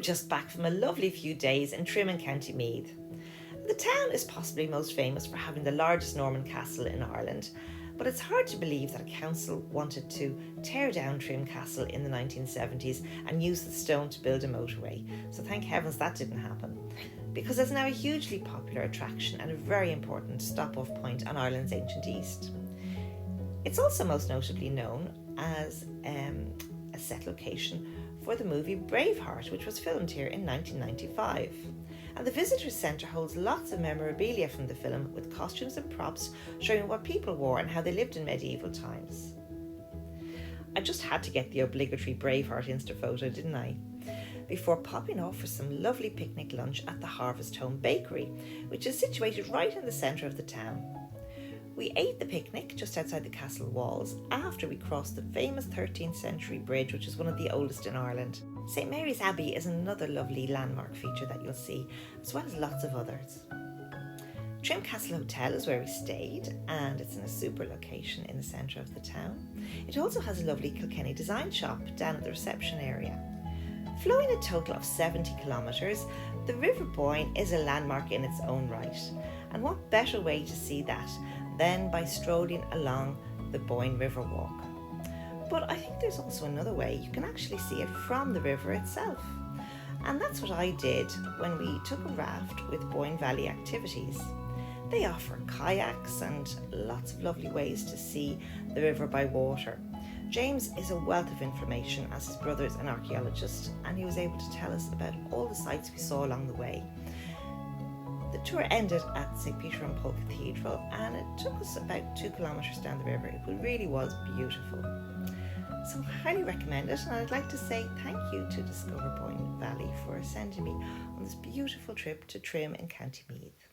just back from a lovely few days in Trim in County Meath. The town is possibly most famous for having the largest Norman castle in Ireland, but it's hard to believe that a council wanted to tear down Trim Castle in the 1970s and use the stone to build a motorway, so thank heavens that didn't happen, because it's now a hugely popular attraction and a very important stop-off point on Ireland's ancient East. It's also most notably known as a set location for the movie Braveheart, which was filmed here in 1995. And the Visitors Centre holds lots of memorabilia from the film with costumes and props showing what people wore and how they lived in medieval times. I just had to get the obligatory Braveheart Insta photo, didn't I? Before popping off for some lovely picnic lunch at the Harvest Home Bakery, which is situated right in the centre of the town. We ate the picnic just outside the castle walls after we crossed the famous 13th century bridge, which is one of the oldest in Ireland. St Mary's Abbey is another lovely landmark feature that you'll see, as well as lots of others. Trim Castle Hotel is where we stayed, and it's in a super location in the centre of the town. It also has a lovely Kilkenny design shop down at the reception area. Flowing a total of 70 kilometres, the River Boyne is a landmark in its own right. And what better way to see that than by strolling along the Boyne River Walk. But I think there's also another way. You can actually see it from the river itself. And that's what I did when we took a raft with Boyne Valley Activities. They offer kayaks and lots of lovely ways to see the river by water. James is a wealth of information, as his brother is an archaeologist, and he was able to tell us about all the sites we saw along the way. The tour ended at St Peter and Paul Cathedral, and it took us about 2 kilometres down the river. It really was beautiful. So I highly recommend it, and I'd like to say thank you to Discover Boyne Valley for sending me on this beautiful trip to Trim in County Meath.